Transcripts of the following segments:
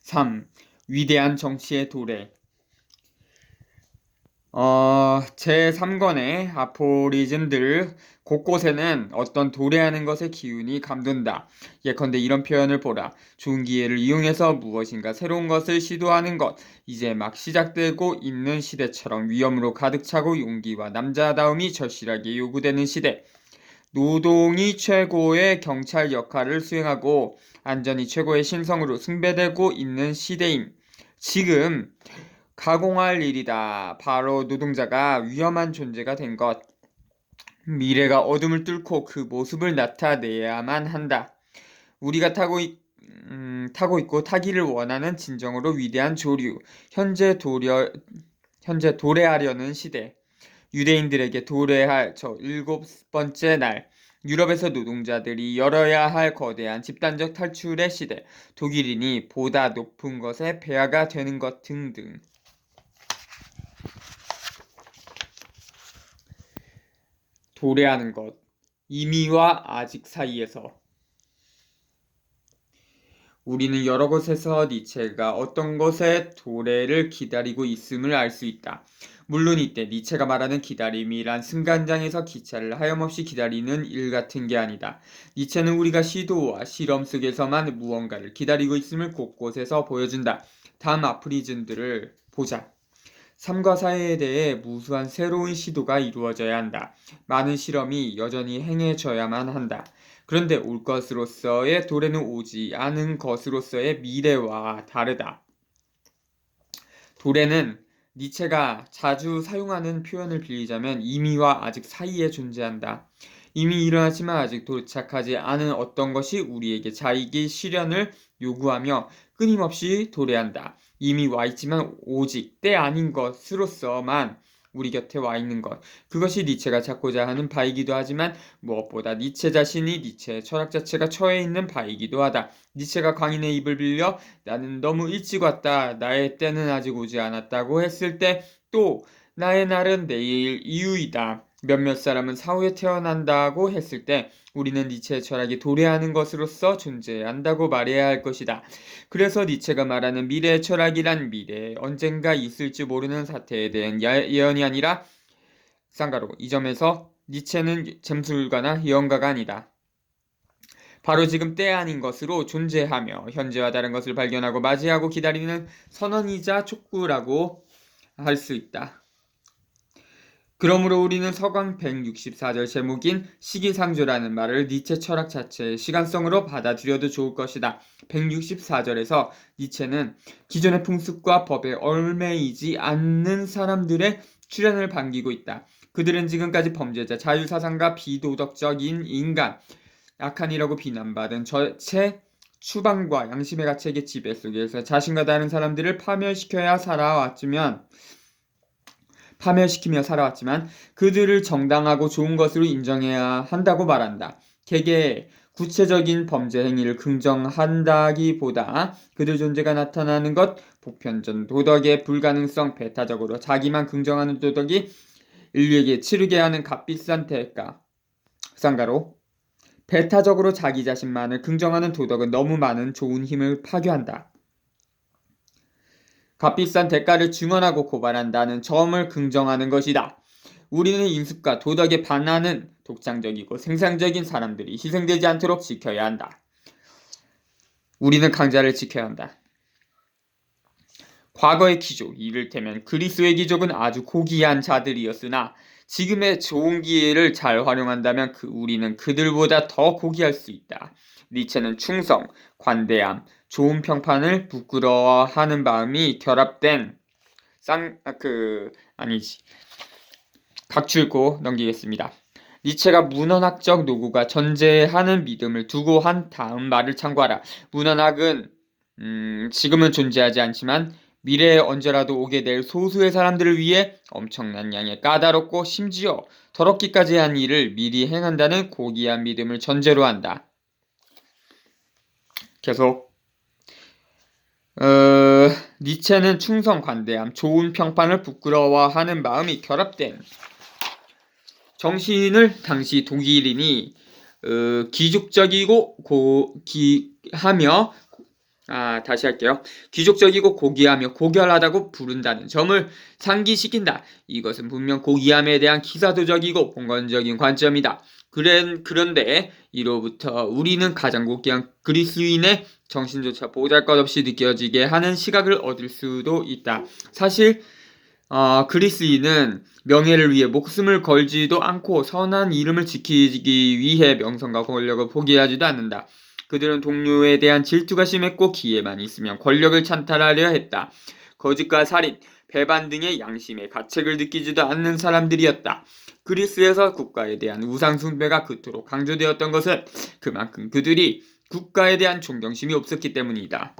3. 위대한 정치의 도래. 제3권의 아포리즘들 곳곳에는 어떤 도래하는 것의 기운이 감돈다. 예컨대 이런 표현을 보라. 좋은 기회를 이용해서 무엇인가 새로운 것을 시도하는 것. 이제 막 시작되고 있는 시대처럼 위험으로 가득 차고 용기와 남자다움이 절실하게 요구되는 시대. 노동이 최고의 경찰 역할을 수행하고 안전이 최고의 신성으로 숭배되고 있는 시대임. 지금 가공할 일이다. 바로 노동자가 위험한 존재가 된 것. 미래가 어둠을 뚫고 그 모습을 나타내야만 한다. 우리가 타고 있고 타기를 원하는 진정으로 위대한 조류. 현재 도래하려는 시대. 유대인들에게 도래할 저 7번째 날. 유럽에서 노동자들이 열어야 할 거대한 집단적 탈출의 시대. 독일인이 보다 높은 것에 폐하가 되는 것 등등. 도래하는 것. 이미와 아직 사이에서. 우리는 여러 곳에서 니체가 어떤 것의 도래를 기다리고 있음을 알 수 있다. 물론 이때 니체가 말하는 기다림이란 승강장에서 기차를 하염없이 기다리는 일 같은 게 아니다. 니체는 우리가 시도와 실험 속에서만 무언가를 기다리고 있음을 곳곳에서 보여준다. 다음 아프리즘들을 보자. 삶과 사회에 대해 무수한 새로운 시도가 이루어져야 한다. 많은 실험이 여전히 행해져야만 한다. 그런데 올 것으로서의 도래는 오지 않은 것으로서의 미래와 다르다. 도래는 니체가 자주 사용하는 표현을 빌리자면 이미와 아직 사이에 존재한다. 이미 일어났지만 아직 도착하지 않은 어떤 것이 우리에게 자기 실현을 요구하며 끊임없이 도래한다. 이미 와 있지만 오직 때 아닌 것으로서만 우리 곁에 와 있는 것. 그것이 니체가 찾고자 하는 바이기도 하지만 무엇보다 니체 자신이 니체의 철학 자체가 처해 있는 바이기도 하다. 니체가 광인의 입을 빌려 나는 너무 일찍 왔다. 나의 때는 아직 오지 않았다고 했을 때 또 나의 날은 내일 이후이다. 몇몇 사람은 사후에 태어난다고 했을 때 우리는 니체의 철학이 도래하는 것으로서 존재한다고 말해야 할 것이다. 그래서 니체가 말하는 미래의 철학이란 미래에 언젠가 있을지 모르는 사태에 대한 예언이 아니라 쌍가로 이 점에서 니체는 잼술가나 예언가가 아니다. 바로 지금 때 아닌 것으로 존재하며 현재와 다른 것을 발견하고 맞이하고 기다리는 선언이자 촉구라고 할 수 있다. 그러므로 우리는 서강 164절 제목인 시기상조라는 말을 니체 철학 자체의 시간성으로 받아들여도 좋을 것이다. 164절에서 니체는 기존의 풍습과 법에 얽매이지 않는 사람들의 출현을 반기고 있다. 그들은 지금까지 범죄자, 자유사상가, 비도덕적인 인간, 악한이라고 비난받은 저체 추방과 양심의 가책의 지배 속에서 자신과 다른 사람들을 파멸시키며 살아왔지만 그들을 정당하고 좋은 것으로 인정해야 한다고 말한다. 개개의 구체적인 범죄 행위를 긍정한다기보다 그들 존재가 나타나는 것, 보편적 도덕의 불가능성, 배타적으로 자기만 긍정하는 도덕이 인류에게 치르게 하는 값비싼 대가. 쌍가로 배타적으로 자기 자신만을 긍정하는 도덕은 너무 많은 좋은 힘을 파괴한다. 값비싼 대가를 증언하고 고발한다는 점을 긍정하는 것이다. 우리는 인습과 도덕에 반하는 독창적이고 생산적인 사람들이 희생되지 않도록 지켜야 한다. 우리는 강자를 지켜야 한다. 과거의 귀족, 이를테면 그리스의 귀족은 아주 고귀한 자들이었으나 지금의 좋은 기회를 잘 활용한다면 우리는 그들보다 더 고귀할 수 있다. 니체는 충성, 관대함, 좋은 평판을 부끄러워하는 마음이 결합된 각출고 넘기겠습니다. 니체가 문헌학적 노고가 존재하는 믿음을 두고 한 다음 말을 참고하라. 문헌학은 지금은 존재하지 않지만 미래에 언제라도 오게 될 소수의 사람들을 위해 엄청난 양의 까다롭고 심지어 더럽기까지 한 일을 미리 행한다는 고귀한 믿음을 전제로 한다. 계속 니체는 충성, 관대함, 좋은 평판을 부끄러워하는 마음이 결합된 정신을 당시 독일인이 기족적이고 하며 다시 할게요. 귀족적이고 고귀하며 고결하다고 부른다는 점을 상기시킨다. 이것은 분명 고귀함에 대한 기사도적이고 봉건적인 관점이다. 그런데 이로부터 우리는 가장 고귀한 그리스인의 정신조차 보잘것없이 느껴지게 하는 시각을 얻을 수도 있다. 사실 그리스인은 명예를 위해 목숨을 걸지도 않고 선한 이름을 지키기 위해 명성과 권력을 포기하지도 않는다. 그들은 동료에 대한 질투가 심했고 기회만 있으면 권력을 찬탈하려 했다. 거짓과 살인, 배반 등의 양심의 가책을 느끼지도 않는 사람들이었다. 그리스에서 국가에 대한 우상 숭배가 그토록 강조되었던 것은 그만큼 그들이 국가에 대한 존경심이 없었기 때문이다.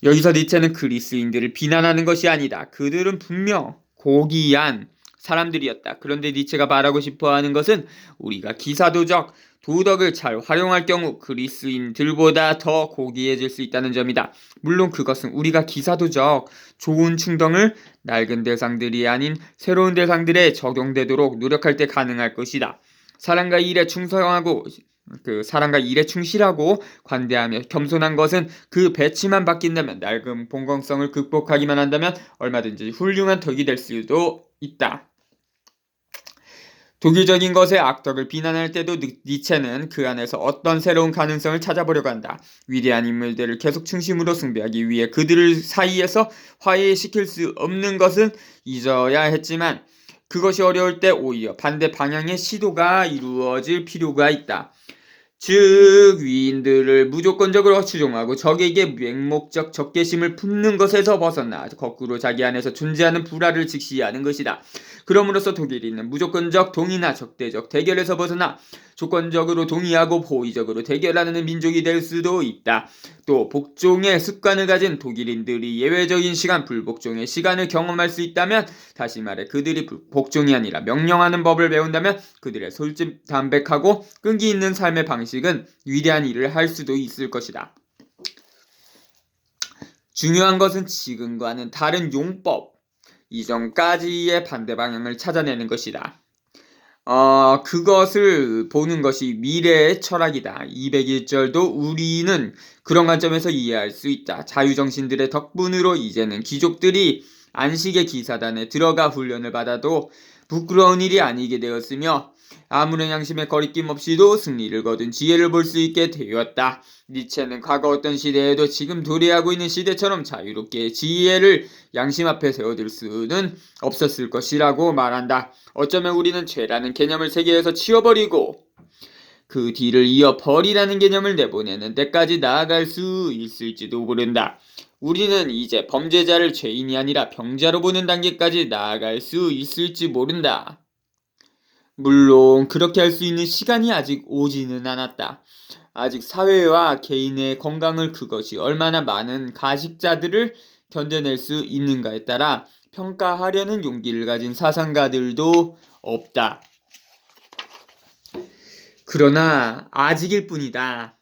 여기서 니체는 그리스인들을 비난하는 것이 아니다. 그들은 분명 고귀한 사람들이었다. 그런데 니체가 말하고 싶어하는 것은 우리가 기사도적 도덕을 잘 활용할 경우 그리스인들보다 더 고귀해질 수 있다는 점이다. 물론 그것은 우리가 기사도적 좋은 충동을 낡은 대상들이 아닌 새로운 대상들에 적용되도록 노력할 때 가능할 것이다. 사랑과 일에 충실하고 관대하며 겸손한 것은 그 배치만 바뀐다면, 낡은 본건성을 극복하기만 한다면 얼마든지 훌륭한 덕이 될 수도 있다. 독일적인 것의 악덕을 비난할 때도 니체는 그 안에서 어떤 새로운 가능성을 찾아보려고 한다. 위대한 인물들을 계속 중심으로 숭배하기 위해 그들을 사이에서 화해시킬 수 없는 것은 잊어야 했지만, 그것이 어려울 때 오히려 반대 방향의 시도가 이루어질 필요가 있다. 즉 위인들을 무조건적으로 추종하고 적에게 맹목적 적개심을 품는 것에서 벗어나 거꾸로 자기 안에서 존재하는 불화를 직시하는 것이다. 그럼으로써 독일인은 무조건적 동의나 적대적 대결에서 벗어나 조건적으로 동의하고 호의적으로 대결하는 민족이 될 수도 있다. 또 복종의 습관을 가진 독일인들이 예외적인 시간, 불복종의 시간을 경험할 수 있다면, 다시 말해 그들이 복종이 아니라 명령하는 법을 배운다면 그들의 솔직담백하고 끈기 있는 삶의 방식은 위대한 일을 할 수도 있을 것이다. 중요한 것은 지금과는 다른 용법, 이전까지의 반대 방향을 찾아내는 것이다. 그것을 보는 것이 미래의 철학이다. 201절도 우리는 그런 관점에서 이해할 수 있다. 자유정신들의 덕분으로 이제는 귀족들이 안식의 기사단에 들어가 훈련을 받아도 부끄러운 일이 아니게 되었으며, 아무런 양심의 거리낌 없이도 승리를 거둔 지혜를 볼 수 있게 되었다. 니체는 과거 어떤 시대에도 지금 도래하고 있는 시대처럼 자유롭게 지혜를 양심 앞에 세워둘 수는 없었을 것이라고 말한다. 어쩌면 우리는 죄라는 개념을 세계에서 치워버리고 그 뒤를 이어 벌이라는 개념을 내보내는 데까지 나아갈 수 있을지도 모른다. 우리는 이제 범죄자를 죄인이 아니라 병자로 보는 단계까지 나아갈 수 있을지 모른다. 물론 그렇게 할 수 있는 시간이 아직 오지는 않았다. 아직 사회와 개인의 건강을 그것이 얼마나 많은 가식자들을 견뎌낼 수 있는가에 따라 평가하려는 용기를 가진 사상가들도 없다. 그러나 아직일 뿐이다.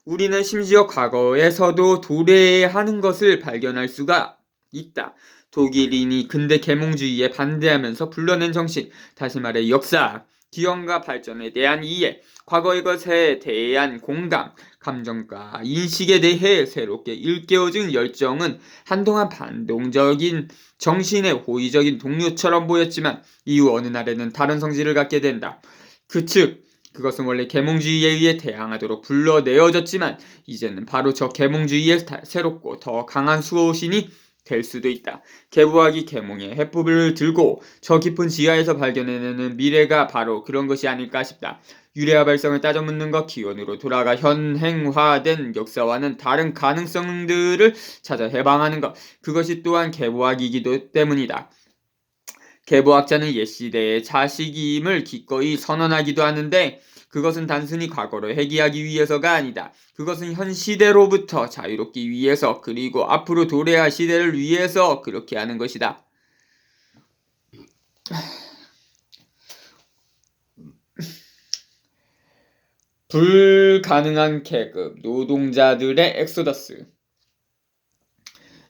우리는 심지어 과거에서도 도래하는 것을 발견할 수가 있다. 독일인이 근대 계몽주의에 반대하면서 불러낸 정신, 다시 말해 역사, 기원과 발전에 대한 이해, 과거의 것에 대한 공감, 감정과 인식에 대해 새롭게 일깨워진 열정은 한동안 반동적인 정신의 호의적인 동료처럼 보였지만 이후 어느 날에는 다른 성질을 갖게 된다. 그것은 원래 계몽주의에 의해 대항하도록 불러내어졌지만 이제는 바로 저 계몽주의의 새롭고 더 강한 수호신이 될 수도 있다. 계부학이 계몽의 해법을 들고 저 깊은 지하에서 발견해내는 미래가 바로 그런 것이 아닐까 싶다. 유래와 발성을 따져 묻는 것, 기원으로 돌아가 현행화된 역사와는 다른 가능성들을 찾아 해방하는 것, 그것이 또한 계부학이기도 때문이다. 계보학자는 옛 시대의 자식임을 기꺼이 선언하기도 하는데, 그것은 단순히 과거를 회귀하기 위해서가 아니다. 그것은 현 시대로부터 자유롭기 위해서, 그리고 앞으로 도래할 시대를 위해서 그렇게 하는 것이다. 불가능한 계급, 노동자들의 엑소더스.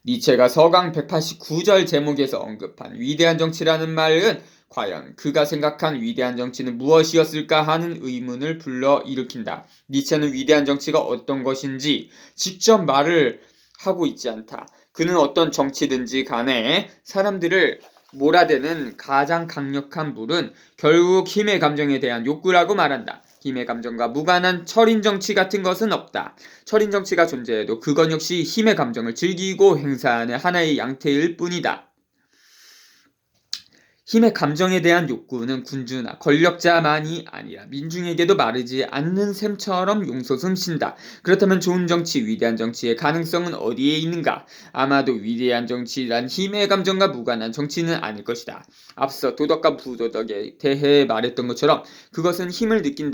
니체가 서강 189절 제목에서 언급한 위대한 정치라는 말은 과연 그가 생각한 위대한 정치는 무엇이었을까 하는 의문을 불러일으킨다. 니체는 위대한 정치가 어떤 것인지 직접 말을 하고 있지 않다. 그는 어떤 정치든지 간에 사람들을 몰아대는 가장 강력한 불은 결국 힘의 감정에 대한 욕구라고 말한다. 힘의 감정과 무관한 철인 정치 같은 것은 없다. 철인 정치가 존재해도 그건 역시 힘의 감정을 즐기고 행사하는 하나의 양태일 뿐이다. 힘의 감정에 대한 욕구는 군주나 권력자만이 아니라 민중에게도 마르지 않는 샘처럼 용솟음 신다. 그렇다면 좋은 정치, 위대한 정치의 가능성은 어디에 있는가? 아마도 위대한 정치란 힘의 감정과 무관한 정치는 아닐 것이다. 앞서 도덕과 부도덕에 대해 말했던 것처럼 그것은 힘을 느끼는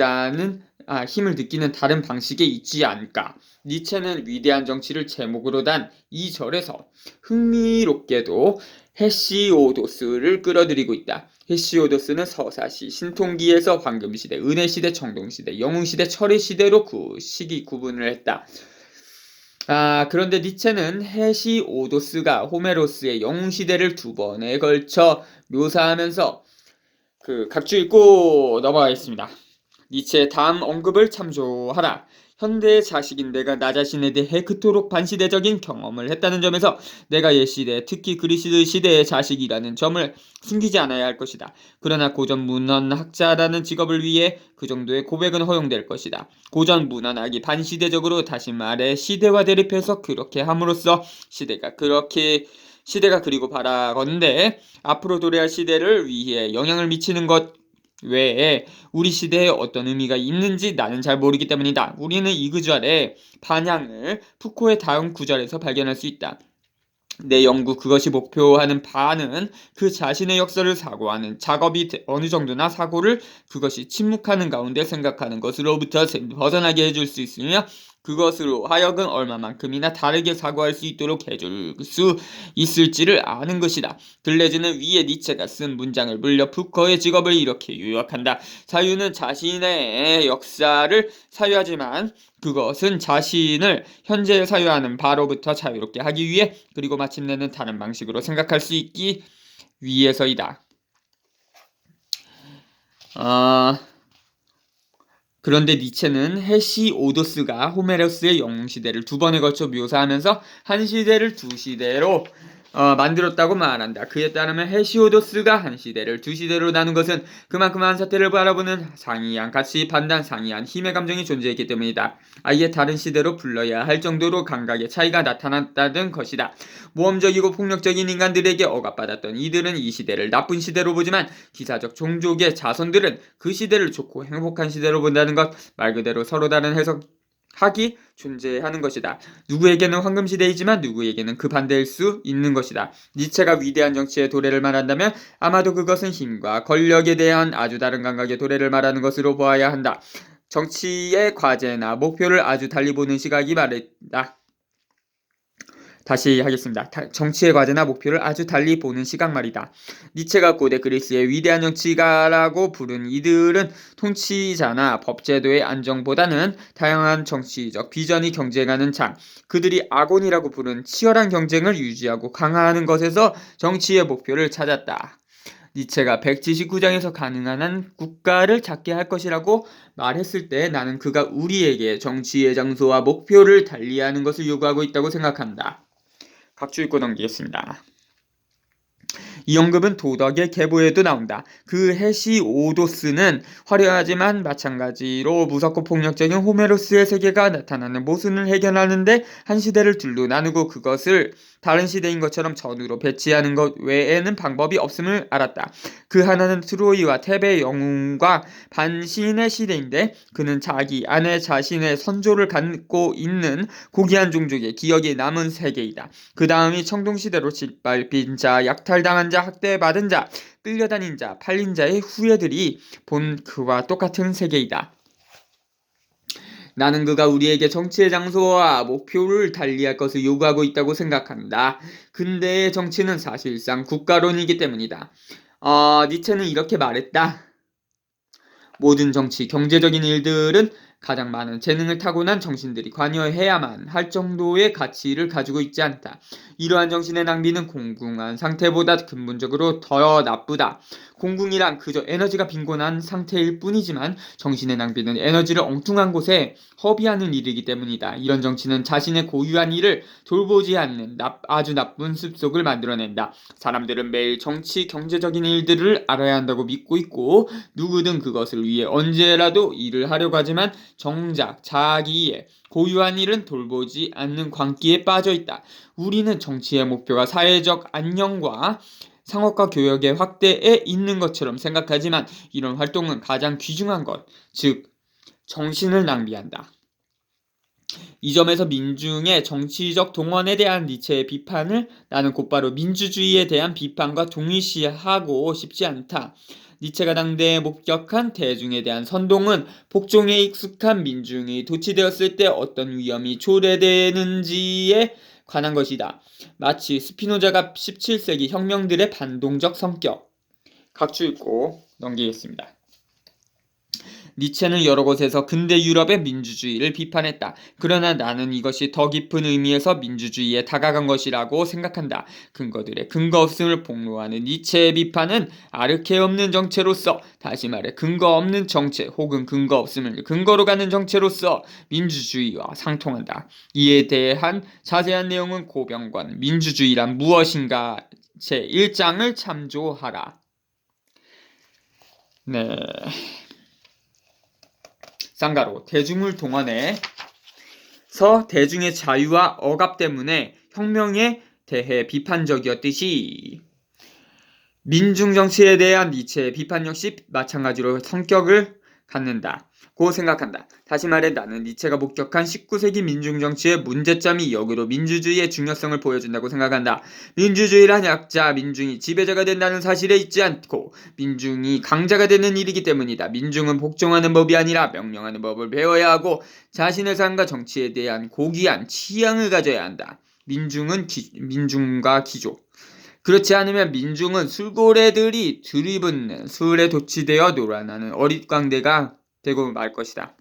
다른 방식에 있지 않을까. 니체는 위대한 정치를 제목으로 단 이 절에서 흥미롭게도 헤시오도스를 끌어들이고 있다. 헤시오도스는 서사시, 신통기에서 황금시대, 은혜시대, 청동시대, 영웅시대, 철의시대로 그 시기 구분을 했다. 그런데 니체는 헤시오도스가 호메로스의 영웅시대를 두 번에 걸쳐 묘사하면서 각주 읽고 넘어가겠습니다. 니체의 다음 언급을 참조하라. 현대의 자식인 내가 나 자신에 대해 그토록 반시대적인 경험을 했다는 점에서 내가 옛시대, 특히 그리스 시대의 자식이라는 점을 숨기지 않아야 할 것이다. 그러나 고전 문헌학자라는 직업을 위해 그 정도의 고백은 허용될 것이다. 고전 문헌학이 반시대적으로 다시 말해 시대와 대립해서 그렇게 함으로써 시대가 그리고 바라건대 앞으로 도래할 시대를 위해 영향을 미치는 것 외에 우리 시대에 어떤 의미가 있는지 나는 잘 모르기 때문이다. 우리는 이 구절의 반향을 푸코의 다음 구절에서 발견할 수 있다. 내 연구 그것이 목표하는 바는 그 자신의 역사를 사고하는 작업이 어느 정도나 사고를 그것이 침묵하는 가운데 생각하는 것으로부터 벗어나게 해줄 수 있으며 그것으로 하여금 얼마만큼이나 다르게 사고할 수 있도록 해줄 수 있을지를 아는 것이다. 들레즈는 위에 니체가 쓴 문장을 물려 푸커의 직업을 이렇게 요약한다. 사유는 자신의 역사를 사유하지만 그것은 자신을 현재에 사유하는 바로부터 자유롭게 하기 위해 그리고 마침내는 다른 방식으로 생각할 수 있기 위해서이다. 그런데 니체는 헤시오도스가 호메로스의 영웅시대를 두 번에 걸쳐 묘사하면서 한 시대를 두 시대로 만들었다고 말한다. 그에 따르면 헤시오도스가 한 시대를 두 시대로 나눈 것은 그만큼 한 사태를 바라보는 상이한 가치 판단, 상이한 힘의 감정이 존재했기 때문이다. 아예 다른 시대로 불러야 할 정도로 감각의 차이가 나타났다는 것이다. 모험적이고 폭력적인 인간들에게 억압받았던 이들은 이 시대를 나쁜 시대로 보지만 기사적 종족의 자손들은 그 시대를 좋고 행복한 시대로 본다는 것, 말 그대로 서로 다른 해석학이 존재하는 것이다. 누구에게는 황금시대이지만 누구에게는 그 반대일 수 있는 것이다. 니체가 위대한 정치의 도래를 말한다면 아마도 그것은 힘과 권력에 대한 아주 다른 감각의 도래를 말하는 것으로 보아야 한다. 정치의 과제나 목표를 아주 달리 보는 시각이 말이다. 다시 하겠습니다. 정치의 과제나 목표를 아주 달리 보는 시각 말이다. 니체가 고대 그리스의 위대한 정치가라고 부른 이들은 통치자나 법제도의 안정보다는 다양한 정치적 비전이 경쟁하는 장, 그들이 아곤이라고 부른 치열한 경쟁을 유지하고 강화하는 것에서 정치의 목표를 찾았다. 니체가 179장에서 가능한 한 국가를 찾게 할 것이라고 말했을 때 나는 그가 우리에게 정치의 장소와 목표를 달리하는 것을 요구하고 있다고 생각한다. 각주 읽고 넘기겠습니다. 이 언급은 도덕의 계보에도 나온다. 그 헤시오도스는 화려하지만 마찬가지로 무섭고 폭력적인 호메로스의 세계가 나타나는 모순을 해결하는데 한 시대를 둘로 나누고 그것을 다른 시대인 것처럼 전으로 배치하는 것 외에는 방법이 없음을 알았다. 그 하나는 트로이와 테베의 영웅과 반신의 시대인데 그는 자기 안에 자신의 선조를 갖고 있는 고귀한 종족의 기억이 남은 세계이다. 그 다음이 청동시대로 짓밟힌 자, 약탈당한 자, 학대받은 자, 끌려다닌 자, 팔린 자의 후예들이 본 그와 똑같은 세계이다. 나는 그가 우리에게 정치의 장소와 목표를 달리할 것을 요구하고 있다고 생각한다. 근대의 정치는 사실상 국가론이기 때문이다. 니체는 이렇게 말했다. 모든 정치, 경제적인 일들은 가장 많은 재능을 타고난 정신들이 관여해야만 할 정도의 가치를 가지고 있지 않다. 이러한 정신의 낭비는 공궁한 상태보다 근본적으로 더 나쁘다. 공궁이란 그저 에너지가 빈곤한 상태일 뿐이지만 정신의 낭비는 에너지를 엉뚱한 곳에 허비하는 일이기 때문이다. 이런 정치는 자신의 고유한 일을 돌보지 않는 아주 나쁜 습속을 만들어낸다. 사람들은 매일 정치, 경제적인 일들을 알아야 한다고 믿고 있고 누구든 그것을 위해 언제라도 일을 하려고 하지만 정작 자기의 고유한 일은 돌보지 않는 광기에 빠져 있다. 우리는 정치의 목표가 사회적 안녕과 상업과 교역의 확대에 있는 것처럼 생각하지만 이런 활동은 가장 귀중한 것, 즉 정신을 낭비한다. 이 점에서 민중의 정치적 동원에 대한 니체의 비판을 나는 곧바로 민주주의에 대한 비판과 동일시하고 싶지 않다. 니체가 당대에 목격한 대중에 대한 선동은 복종에 익숙한 민중이 도취되었을 때 어떤 위험이 초래되는지에 관한 것이다. 마치 스피노자가 17세기 혁명들의 반동적 성격. 각주 읽고 넘기겠습니다. 니체는 여러 곳에서 근대 유럽의 민주주의를 비판했다. 그러나 나는 이것이 더 깊은 의미에서 민주주의에 다가간 것이라고 생각한다. 근거들의 근거 없음을 폭로하는 니체의 비판은 아르케 없는 정체로서, 다시 말해 근거 없는 정체 혹은 근거 없음을 근거로 가는 정체로서 민주주의와 상통한다. 이에 대한 자세한 내용은 고병관 민주주의란 무엇인가 제1장을 참조하라. 네. 쌍가로 대중을 동원해서 대중의 자유와 억압 때문에 혁명에 대해 비판적이었듯이 민중 정치에 대한 니체의 비판 역시 마찬가지로 성격을 갖는다고 생각한다. 다시 말해 나는 니체가 목격한 19세기 민중 정치의 문제점이 역으로 민주주의의 중요성을 보여준다고 생각한다. 민주주의란 약자, 민중이 지배자가 된다는 사실에 있지 않고 민중이 강자가 되는 일이기 때문이다. 민중은 복종하는 법이 아니라 명령하는 법을 배워야 하고 자신의 삶과 정치에 대한 고귀한 취향을 가져야 한다. 민중과 귀족. 그렇지 않으면 민중은 술고래들이 들이붓는 술에 도취되어 놀아나는 어릿광대가 되고 말 것이다.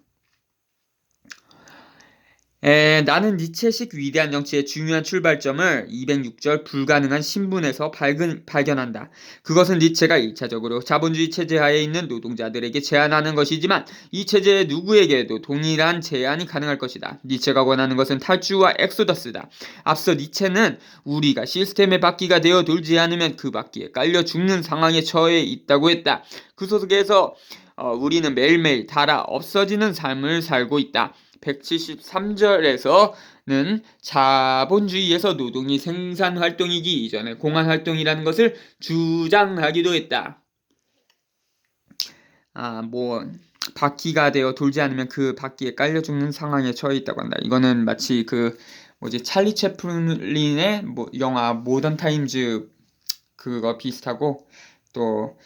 나는 니체식 위대한 정치의 중요한 출발점을 206절 불가능한 신분에서 발견한다. 그것은 니체가 1차적으로 자본주의 체제 하에 있는 노동자들에게 제안하는 것이지만 이 체제의 누구에게도 동일한 제안이 가능할 것이다. 니체가 원하는 것은 탈주와 엑소더스다. 앞서 니체는 우리가 시스템의 바퀴가 되어 돌지 않으면 그 바퀴에 깔려 죽는 상황에 처해 있다고 했다. 그 속에서 우리는 매일매일 닳아 없어지는 삶을 살고 있다. 173절에서는 자본주의에서 노동이 생산활동이기 이전에 공안활동이라는 것을 주장하기도 했다. 바퀴가 되어 돌지 않으면 그 바퀴에 깔려 죽는 상황에 처해 있다고 한다. 이거는 마치 찰리 채플린의 영화 모던 타임즈 그거 비슷하고 또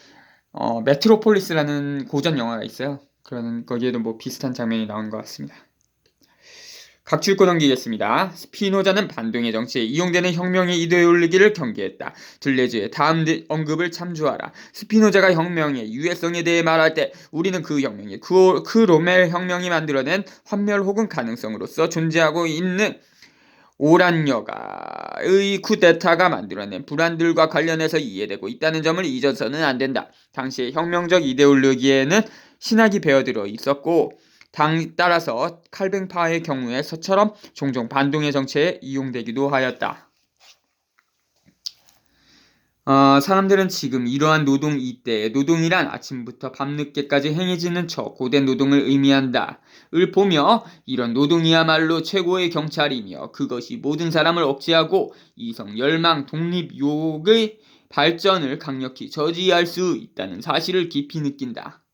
메트로폴리스라는 고전 영화가 있어요. 그런 거기에도 비슷한 장면이 나온 것 같습니다. 각주 읽고 넘기겠습니다. 스피노자는 반동의 정치에 이용되는 혁명의 이데올로기를 경계했다. 들레즈의 다음 언급을 참조하라. 스피노자가 혁명의 유해성에 대해 말할 때 우리는 그 혁명이 그 로멜 혁명이 만들어낸 환멸 혹은 가능성으로서 존재하고 있는 오란여가의 쿠데타가 만들어낸 불안들과 관련해서 이해되고 있다는 점을 잊어서는 안 된다. 당시의 혁명적 이데올로기에는 신학이 배어들어 있었고 따라서 칼뱅파의 경우에 서처럼 종종 반동의 정체에 이용되기도 하였다. 사람들은 지금 이러한 노동 이때에 노동이란 아침부터 밤늦게까지 행해지는 고된 노동을 의미한다. 을 보며 이런 노동이야말로 최고의 경찰이며 그것이 모든 사람을 억제하고 이성, 열망, 독립, 욕의 발전을 강력히 저지할 수 있다는 사실을 깊이 느낀다.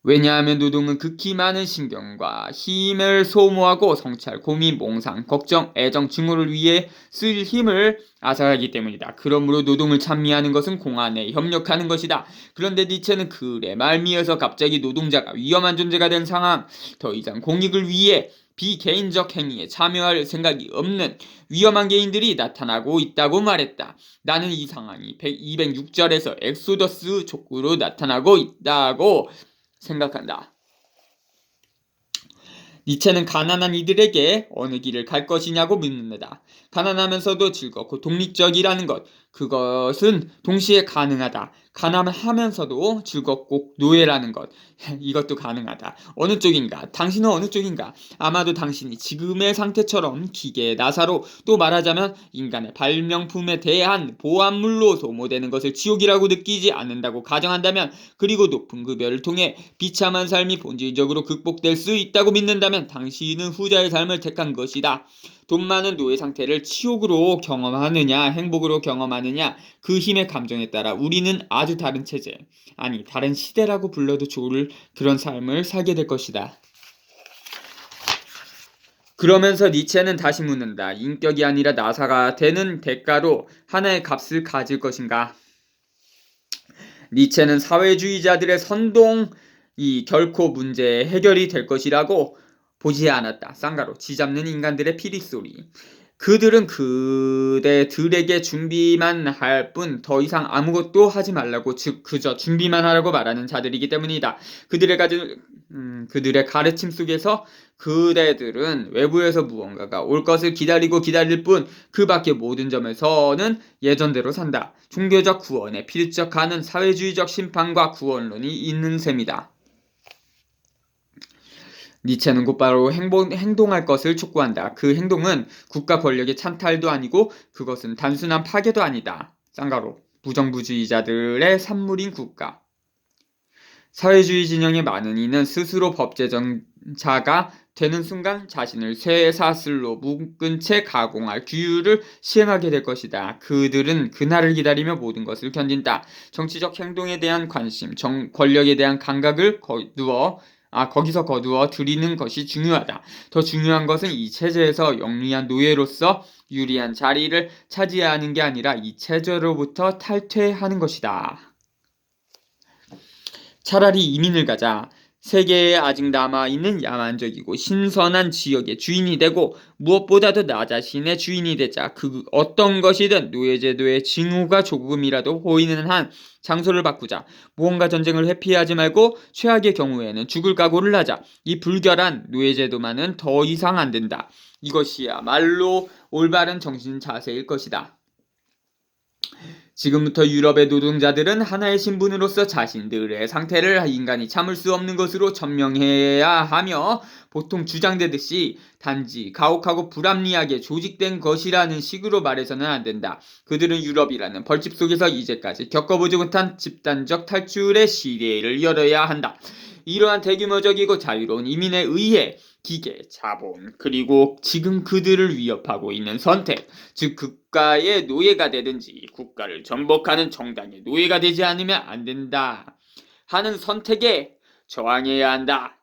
왜냐하면 노동은 극히 많은 신경과 힘을 소모하고 성찰, 고민, 몽상, 걱정, 애정, 증오를 위해 쓸 힘을 앗아가기 때문이다. 그러므로 노동을 찬미하는 것은 공안에 협력하는 것이다. 그런데 니체는 글에 말미에서 갑자기 노동자가 위험한 존재가 된 상황, 더 이상 공익을 위해 비개인적 행위에 참여할 생각이 없는 위험한 개인들이 나타나고 있다고 말했다. 나는 이 상황이 206절에서 엑소더스 족구로 나타나고 있다고 생각한다. 니체는 가난한 이들에게 어느 길을 갈 것이냐고 묻는다. 가난하면서도 즐겁고 독립적이라는 것, 그것은 동시에 가능하다. 가난하면서도 즐겁고 노예라는 것, 이것도 가능하다. 어느 쪽인가? 당신은 어느 쪽인가? 아마도 당신이 지금의 상태처럼 기계의 나사로, 또 말하자면 인간의 발명품에 대한 보안물로 소모되는 것을 지옥이라고 느끼지 않는다고 가정한다면, 그리고 높은 급여를 통해 비참한 삶이 본질적으로 극복될 수 있다고 믿는다면 당신은 후자의 삶을 택한 것이다. 돈 많은 노예 상태를 치욕으로 경험하느냐 행복으로 경험하느냐, 그 힘의 감정에 따라 우리는 아주 다른 체제, 아니 다른 시대라고 불러도 좋을 그런 삶을 살게 될 것이다. 그러면서 니체는 다시 묻는다. 인격이 아니라 나사가 되는 대가로 하나의 값을 가질 것인가? 니체는 사회주의자들의 선동이 결코 문제의 해결이 될 것이라고 보지 않았다. 쌍가로 지잡는 인간들의 피리소리. 그들은 그대들에게 준비만 할 뿐 더 이상 아무것도 하지 말라고, 즉 그저 준비만 하라고 말하는 자들이기 때문이다. 그들의 가르침 속에서 그대들은 외부에서 무언가가 올 것을 기다릴 뿐 그 밖의 모든 점에서는 예전대로 산다. 종교적 구원에 필적하는 사회주의적 심판과 구원론이 있는 셈이다. 니체는 곧바로 행동할 것을 촉구한다. 그 행동은 국가 권력의 찬탈도 아니고 그것은 단순한 파괴도 아니다. 쌍가로 부정부주의자들의 산물인 국가. 사회주의 진영의 많은 이는 스스로 법제정자가 되는 순간 자신을 쇠사슬로 묶은 채 가공할 규율을 시행하게 될 것이다. 그들은 그날을 기다리며 모든 것을 견딘다. 정치적 행동에 대한 관심, 권력에 대한 감각을 거기서 거두어 들이는 것이 중요하다. 더 중요한 것은 이 체제에서 영리한 노예로서 유리한 자리를 차지하는 게 아니라 이 체제로부터 탈퇴하는 것이다. 차라리 이민을 가자. 세계에 아직 남아있는 야만적이고 신선한 지역의 주인이 되고 무엇보다도 나 자신의 주인이 되자. 그 어떤 것이든 노예제도의 징후가 조금이라도 보이는 한 장소를 바꾸자. 무언가 전쟁을 회피하지 말고 최악의 경우에는 죽을 각오를 하자. 이 불결한 노예제도만은 더 이상 안 된다. 이것이야말로 올바른 정신 자세일 것이다. 지금부터 유럽의 노동자들은 하나의 신분으로서 자신들의 상태를 인간이 참을 수 없는 것으로 천명해야 하며, 보통 주장되듯이 단지 가혹하고 불합리하게 조직된 것이라는 식으로 말해서는 안 된다. 그들은 유럽이라는 벌집 속에서 이제까지 겪어보지 못한 집단적 탈출의 시대를 열어야 한다. 이러한 대규모적이고 자유로운 이민에 의해 기계, 자본, 그리고 지금 그들을 위협하고 있는 선택, 즉 국가의 노예가 되든지 국가를 전복하는 정당의 노예가 되지 않으면 안 된다 하는 선택에 저항해야 한다.